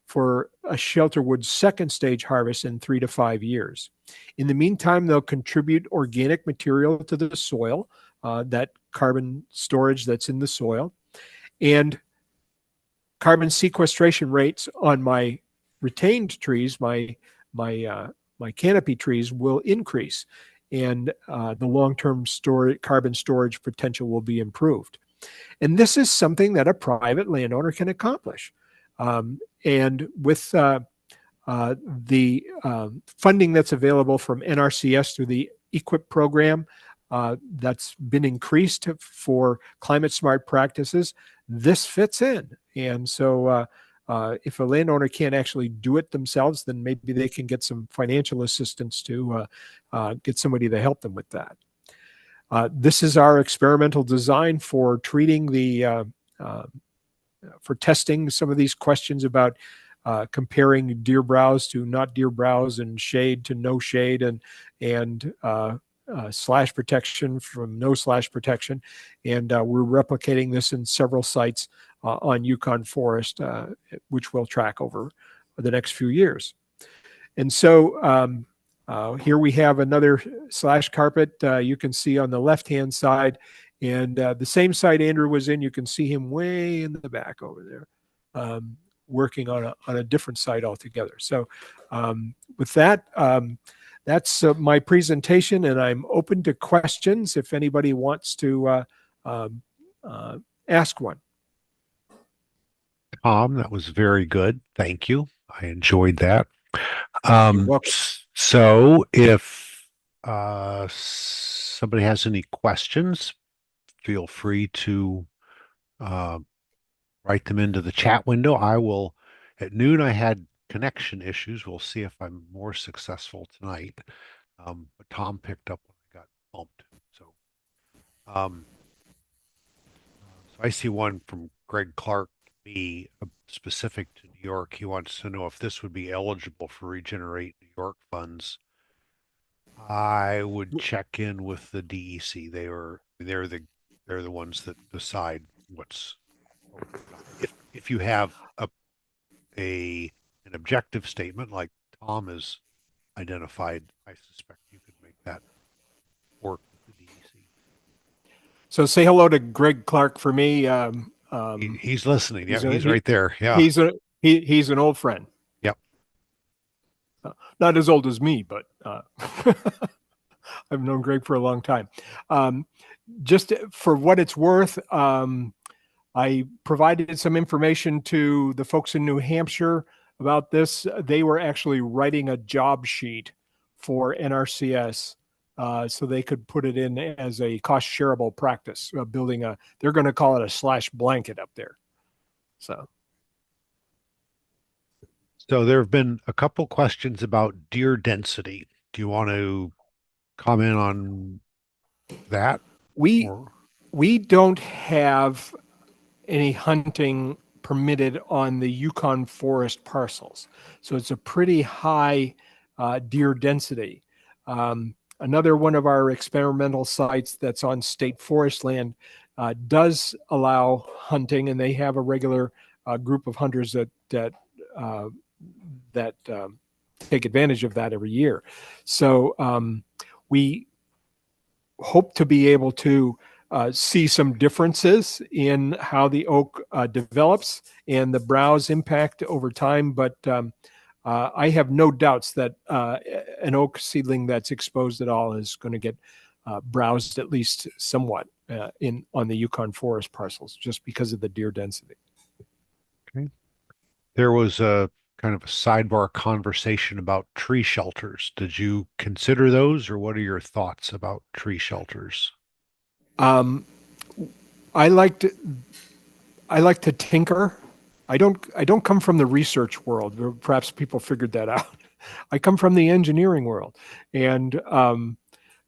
for a shelterwood second stage harvest in 3 to 5 years. In the meantime, they'll contribute organic material to the soil, that carbon storage that's in the soil, and carbon sequestration rates on my retained trees, my canopy trees, will increase, and the long-term carbon storage potential will be improved. And this is something that a private landowner can accomplish. And with the funding that's available from NRCS through the EQIP program, that's been increased for climate smart practices, this fits in. And so if a landowner can't actually do it themselves, then maybe they can get some financial assistance to get somebody to help them with that. This is our experimental design for treating for testing some of these questions about comparing deer browse to not deer browse, and shade to no shade, and slash protection from no slash protection. And we're replicating this in several sites on UConn Forest, which we'll track over the next few years. And so here we have another slash carpet you can see on the left-hand side, and the same site Andrew was in, you can see him way in the back over there, working on a different site altogether. So with that, that's my presentation, and I'm open to questions if anybody wants to ask one. Tom, that was very good. Thank you. I enjoyed that. You're welcome. So if somebody has any questions, feel free to write them into the chat window. I will, at noon, I had connection issues. We'll see if I'm more successful tonight. But Tom picked up when I got bumped. So, so I see one from Greg Clark, B, specific to New York. He wants to know if this would be eligible for Regenerate New York funds. I would check in with the DEC. They're the They're the ones that decide what's. If you have an objective statement like Tom has identified, I suspect you could make that work with the DEC. So say hello to Greg Clark for me. He's listening. Yeah, He's he's right there. Yeah. he's an old friend. Yep. Not as old as me, but I've known Greg for a long time. Just for what it's worth, I provided some information to the folks in New Hampshire about this. They were actually writing a job sheet for NRCS so they could put it in as a cost shareable practice, they're going to call it a slash blanket up there. So there have been a couple questions about deer density. Do you want to comment on that? we Or- we don't have any hunting permitted on the Yukon Forest parcels. So it's a pretty high deer density. Another one of our experimental sites that's on state forest land does allow hunting, and they have a regular group of hunters that take advantage of that every year. So we hope to be able to see some differences in how the oak develops and the browse impact over time. But I have no doubts that an oak seedling that's exposed at all is going to get browsed at least somewhat on the Yukon Forest parcels, just because of the deer density. Okay. There was a kind of a sidebar conversation about tree shelters. Did you consider those, or what are your thoughts about tree shelters? Um, I like to tinker. I don't come from the research world. Perhaps people figured that out. I come from the engineering world, and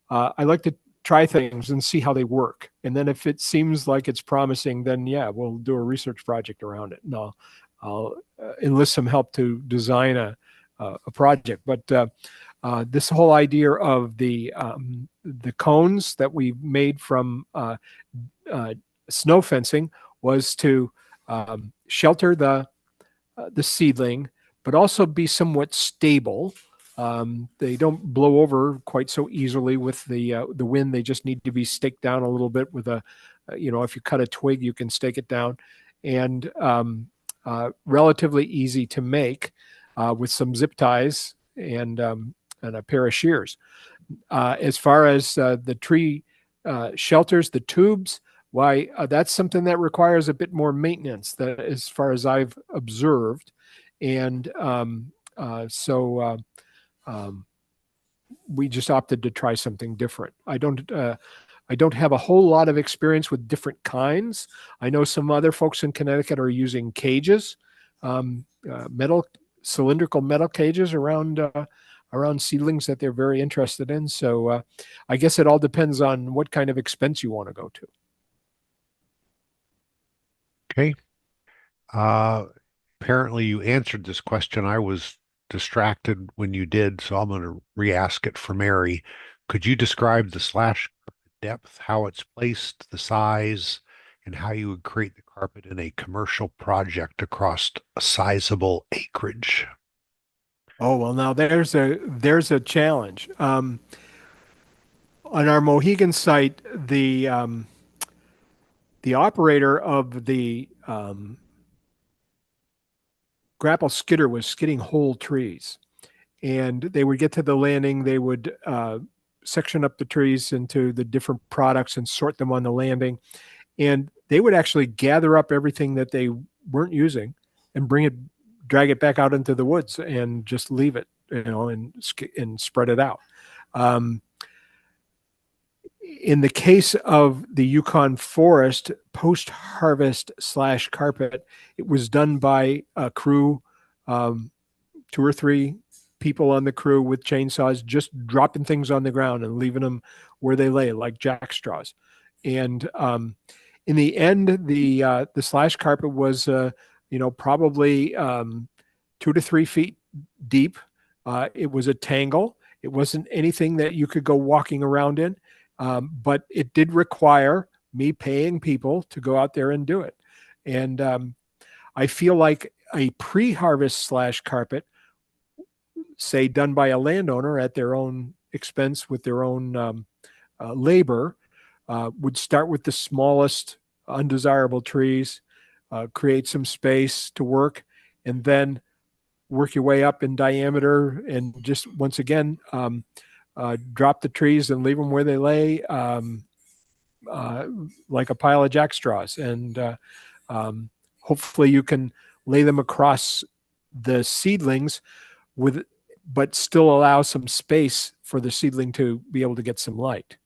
I like to try things and see how they work. And then if it seems like it's promising, then yeah, we'll do a research project around it. No, I'll enlist some help to design a project. But this whole idea of the cones that we made from snow fencing was to shelter the seedling, but also be somewhat stable. They don't blow over quite so easily with the wind. They just need to be staked down a little bit with if you cut a twig, you can stake it down, and relatively easy to make with some zip ties and a pair of shears. As far as the tree shelters, the tubes, why that's something that requires a bit more maintenance, as far as I've observed, and so we just opted to try something different. I don't have a whole lot of experience with different kinds. I know some other folks in Connecticut are using cages, cylindrical metal cages around seedlings that they're very interested in. So I guess it all depends on what kind of expense you want to go to. Okay. Uh, Apparently you answered this question. I was distracted when you did, so I'm going to re-ask it for Mary. Could you describe the slash depth, how it's placed, the size, and how you would create the carpet in a commercial project across a sizable acreage? Oh, well, now there's a challenge. On our Mohegan site, the operator of the grapple skidder was skidding whole trees, and they would get to the landing. They would section up the trees into the different products and sort them on the landing, and they would actually gather up everything that they weren't using and drag it back out into the woods and just leave it, and spread it out. In the case of the Yukon Forest post-harvest / carpet, it was done by a crew, 2 or 3 people on the crew with chainsaws, just dropping things on the ground and leaving them where they lay, like jack straws. And in the end, the slash carpet was, probably 2 to 3 feet deep. It was a tangle. It wasn't anything that you could go walking around in. But it did require me paying people to go out there and do it. And I feel like a pre-harvest slash carpet, say done by a landowner at their own expense with their own labor, would start with the smallest undesirable trees, create some space to work, and then work your way up in diameter, and just once again drop the trees and leave them where they lay, like a pile of jack straws. And hopefully you can lay them across the seedlings but still allow some space for the seedling to be able to get some light.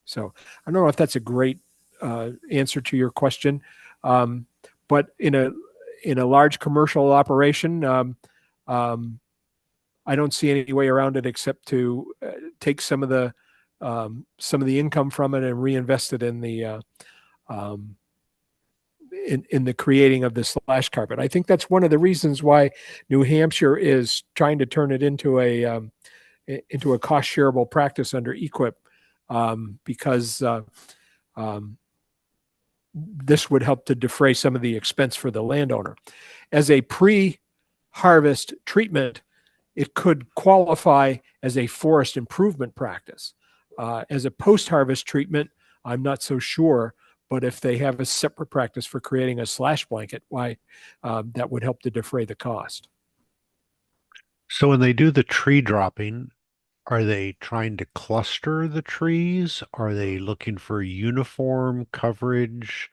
So I don't know if that's a great answer to your question, but in a large commercial operation, I don't see any way around it except to take some of the income from it and reinvest it in the in the creating of the slash carpet. I think that's one of the reasons why New Hampshire is trying to turn it into a cost shareable practice under EQIP, because this would help to defray some of the expense for the landowner. As a pre-harvest treatment, it could qualify as a forest improvement practice. As a post-harvest treatment, I'm not so sure, but if they have a separate practice for creating a slash blanket, why, that would help to defray the cost. So when they do the tree dropping, are they trying to cluster the trees? Are they looking for uniform coverage?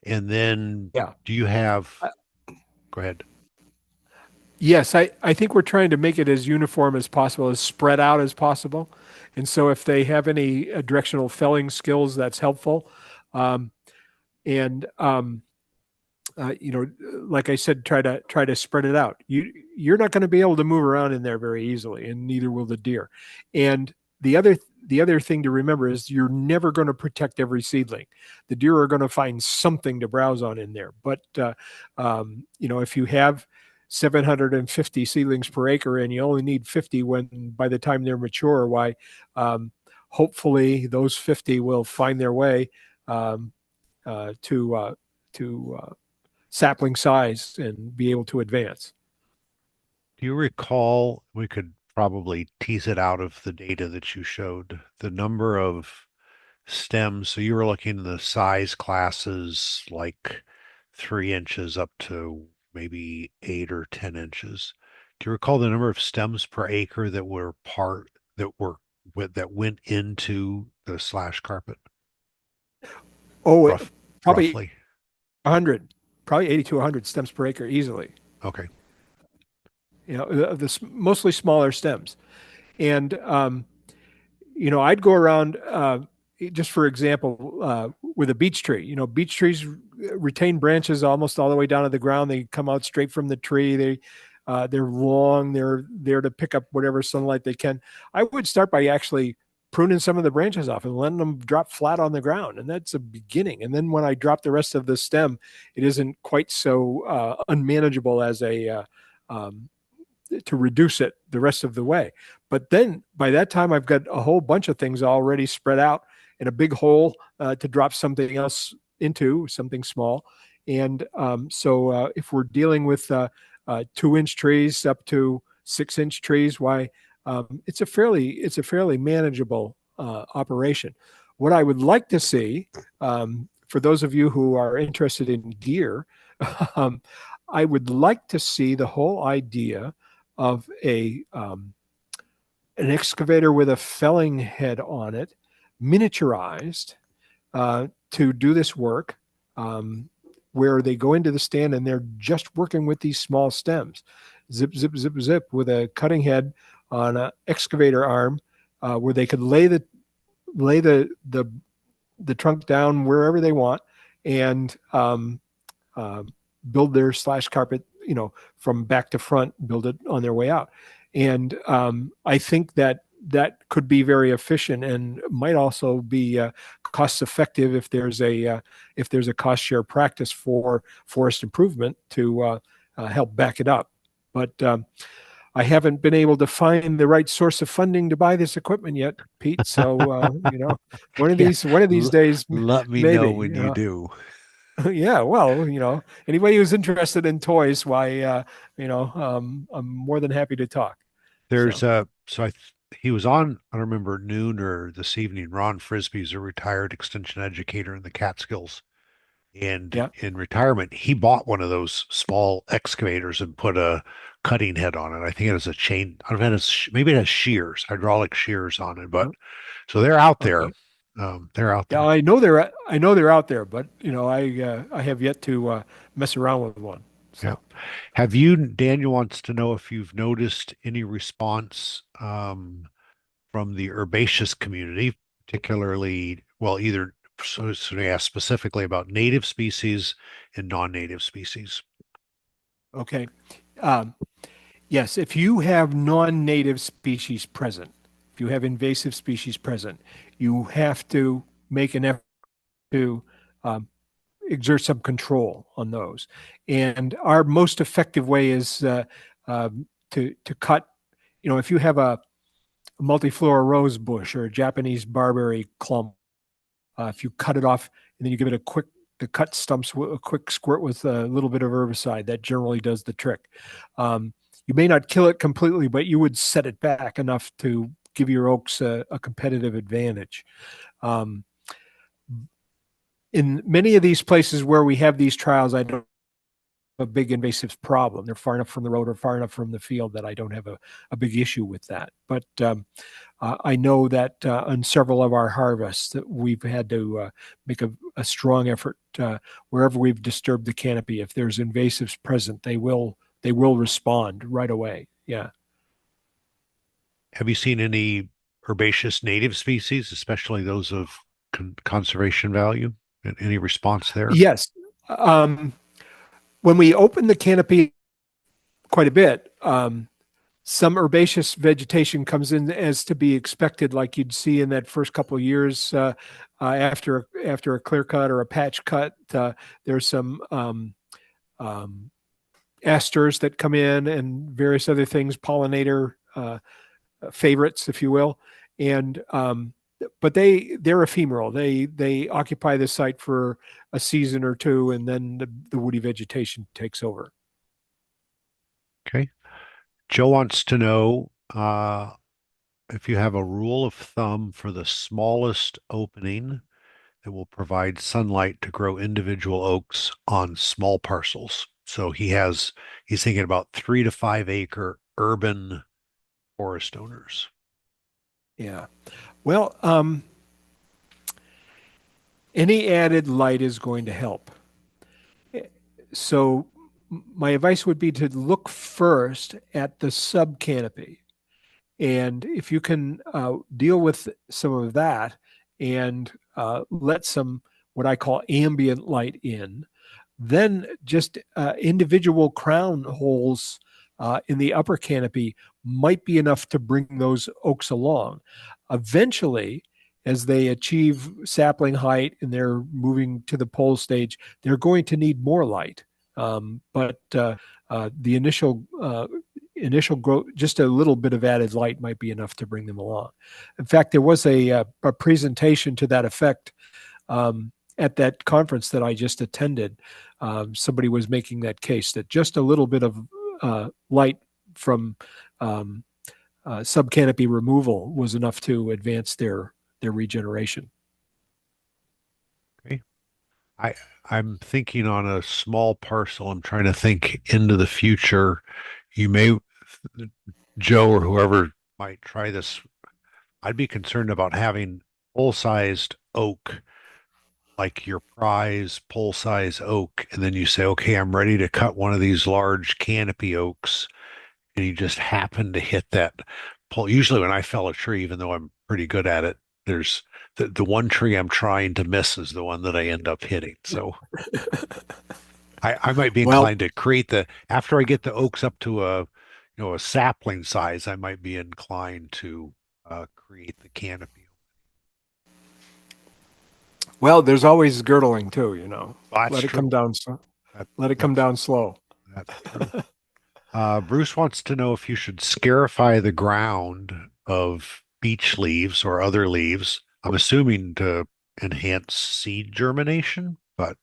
And then Yeah. do you have, go ahead. Yes, I think we're trying to make it as uniform as possible, as spread out as possible. And so if they have any directional felling skills, that's helpful. And like I said, try to spread it out. You're not going to be able to move around in there very easily, and neither will the deer. And the other thing to remember is you're never going to protect every seedling. The deer are going to find something to browse on in there. But if you have 750 seedlings per acre and you only need 50 by the time they're mature, why, hopefully those 50 will find their way to sapling size and be able to advance. Do you recall, we could probably tease it out of the data that you showed, the number of stems? So you were looking at the size classes like 3 inches up to maybe 8 or 10 inches. Do you recall the number of stems per acre that went into the slash carpet? Oh, probably Roughly. 100, probably 80 to 100 stems per acre easily. Okay. Mostly smaller stems. And, I'd go around, just for example, with a beech tree. Beech trees retain branches almost all the way down to the ground. They come out straight from the tree. They're long. They're there to pick up whatever sunlight they can. I would start by actually pruning some of the branches off and letting them drop flat on the ground. And that's a beginning. And then when I drop the rest of the stem, it isn't quite so unmanageable as to reduce it the rest of the way. But then by that time, I've got a whole bunch of things already spread out in a big hole to drop something else into, something small. And so if we're dealing with 2-inch trees up to 6-inch trees, why, it's a fairly manageable operation. What I would like to see, for those of you who are interested in deer, I would like to see the whole idea of an excavator with a felling head on it, miniaturized, to do this work, where they go into the stand and they're just working with these small stems, zip, zip, zip, zip, with a cutting head on an excavator arm, where they could lay the trunk down wherever they want and build their slash carpet, from back to front, build it on their way out. And I think that could be very efficient and might also be cost effective if there's a cost share practice for forest improvement to help back it up. But I haven't been able to find the right source of funding to buy this equipment yet, Pete. So one of Yeah. these days, Let me know maybe. when you do. Yeah, well, anybody who's interested in toys, why, I'm more than happy to talk. There's So, a so he was on, I don't remember, noon or this evening. Ron Frisbee's a retired extension educator in the Catskills. And yeah. in retirement, he bought one of those small excavators and put a cutting head on it. I think it has a chain. I don't know if it has, maybe it has shears, hydraulic shears on it. But so they're out there. Okay. They're out Yeah, there. I know they're out there, but I have yet to mess around with one. Yeah. So, Have you, Daniel wants to know if you've noticed any response from the herbaceous community, particularly, well, either so they asked specifically about native species and non-native species. okay. Um, yes, if you have non-native species present, if you have invasive species present, you have to make an effort to um, exert some control on those. And our most effective way is to cut. If you have a multiflora rose bush or a Japanese barberry clump, if you cut it off and then you give it the cut stumps a quick squirt with a little bit of herbicide, that generally does the trick. You may not kill it completely, but you would set it back enough to give your oaks a competitive advantage. Um, in many of these places where we have these trials, I don't have a big invasive problem. They're far enough from the road or far enough from the field that I don't have a big issue with that. But I know that on several of our harvests that we've had to make a strong effort wherever we've disturbed the canopy. If there's invasives present, they will respond right away. Yeah. Have you seen any herbaceous native species, especially those of conservation value? Any response there? Yes. Um, when we open the canopy quite a bit, some herbaceous vegetation comes in as to be expected, like you'd see in that first couple of years after a clear cut or a patch cut. There's some um, asters that come in and various other things, pollinator favorites, if you will, and but they're ephemeral. They occupy the site for a season or two, and then the woody vegetation takes over. Okay. Joe wants to know if you have a rule of thumb for the smallest opening that will provide sunlight to grow individual oaks on small parcels. So he's thinking about 3 to 5 acre urban forest owners. Yeah. Well, any added light is going to help. So my advice would be to look first at the sub canopy. And if you can deal with some of that and let some what I call ambient light in, then just individual crown holes in the upper canopy might be enough to bring those oaks along. Eventually, as they achieve sapling height and they're moving to the pole stage, they're going to need more light. But the initial growth, just a little bit of added light might be enough to bring them along. In fact, there was a presentation to that effect at that conference that I just attended. Somebody was making that case that just a little bit of light from subcanopy removal was enough to advance their regeneration. Okay. I I'm thinking on a small parcel. I'm trying to think into the future. You may, Joe or whoever might try this. I'd be concerned about having full-sized oak, like your prize full-size oak, and then you say, okay, I'm ready to cut one of these large canopy oaks, and you just happen to hit that pole. Usually when I fell a tree, even though I'm pretty good at it, there's the one tree I'm trying to miss is the one that I end up hitting. So I might be Well, inclined to create after I get the oaks up to a sapling size, I might be inclined to create the canopy. well, there's always girdling too. Well, that's Let it come true. down. That, Let it come that's down slow. that's true. Bruce wants to know if you should scarify the ground of beech leaves or other leaves. I'm assuming to enhance seed germination, but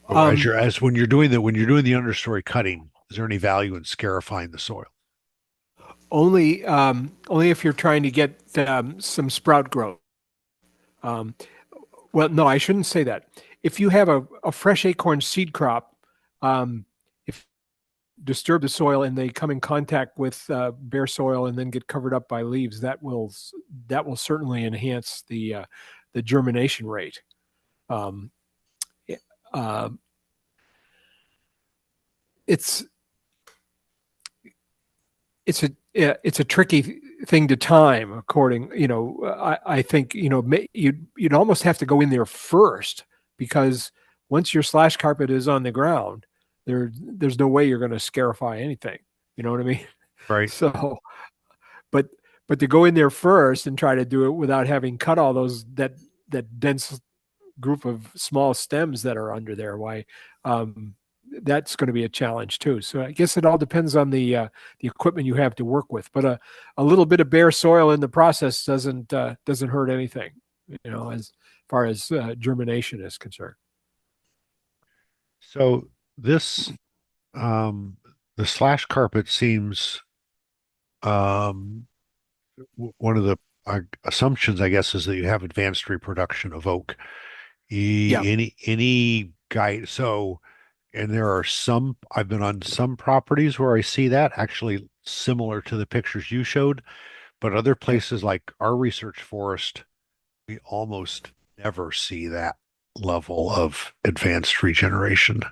Um, as when you're doing the understory cutting, is there any value in scarifying the soil? only if you're trying to get some sprout growth. Um, well, no, I shouldn't say that. If you have a fresh acorn seed crop, if disturb the soil and they come in contact with bare soil and then get covered up by leaves, that will certainly enhance the germination rate. Um, uh, it's it's a tricky thing to time. According, I think you'd almost have to go in there first, because once your slash carpet is on the ground, there's no way you're going to scarify anything. You know what I mean? Right. So, but but to go in there first and try to do it without having cut all that dense group of small stems that are under there, why, um, that's going to be a challenge too. So I guess it all depends on the equipment you have to work with. But a little bit of bare soil in the process doesn't hurt anything, as far as germination is concerned. So this um the slash carpet seems um one of the assumptions, I guess, is that you have advanced reproduction of oak. Yeah. Any guide? So, and there are some, I've been on some properties where I see that actually similar to the pictures you showed, but other Okay. places like our research forest, we almost never see that level of advanced regeneration.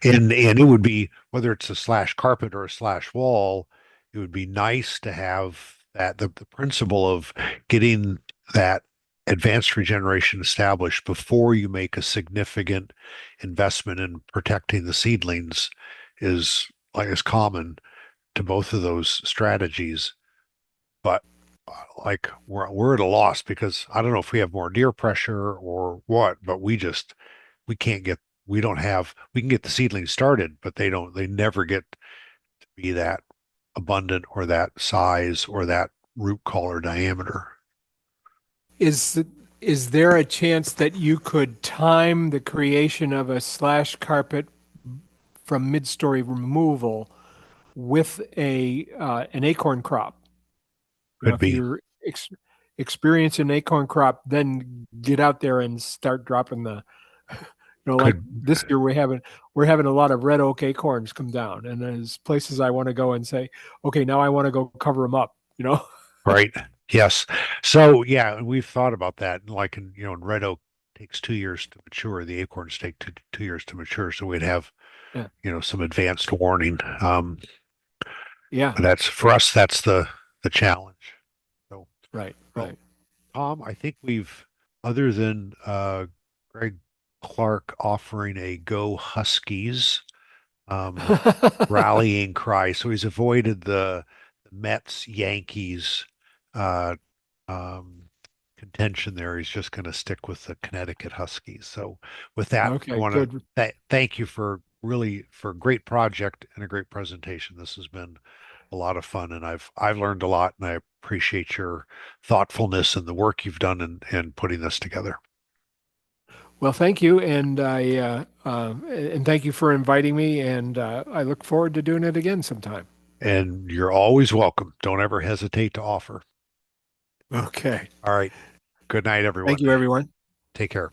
And it would be, whether it's a slash carpet or a slash wall, it would be nice to have that the principle of getting that advanced regeneration established before you make a significant investment in protecting the seedlings is common to both of those strategies. But like we're at a loss because I don't know if we have more deer pressure or what, but we can't get we don't have we can get the seedlings started, but they never get to be that abundant or that size or that root collar diameter. Is is there a chance that you could time the creation of a slash carpet from mid-story removal with a an acorn crop? Could If be, you're experiencing acorn crop, then get out there and start dropping like could this year we're having a lot of red oak acorns come down, and there's places I want to go and say, okay, now I want to go cover them up. right? Yes. So yeah, and we've thought about that. Like in red oak takes 2 years to mature. The acorns take two years to mature. So we'd have Yeah, some advanced warning. yeah, But that's for us. That's the challenge. So, right, well, right. Tom, I think other than Greg Clark offering a "Go Huskies" um, rallying cry, so he's avoided the Mets Yankees uh, um, contention there. He's just going to stick with the Connecticut Huskies. So, with that, I Okay, want to good. thank you for a great project and a great presentation. This has been a lot of fun, and I've learned a lot, and I appreciate your thoughtfulness and the work you've done in putting this together. Well, thank you, and thank you for inviting me, and I look forward to doing it again sometime. And you're always welcome. Don't ever hesitate to offer. Okay. All right. Good night, Thank everyone. you, everyone. Take care.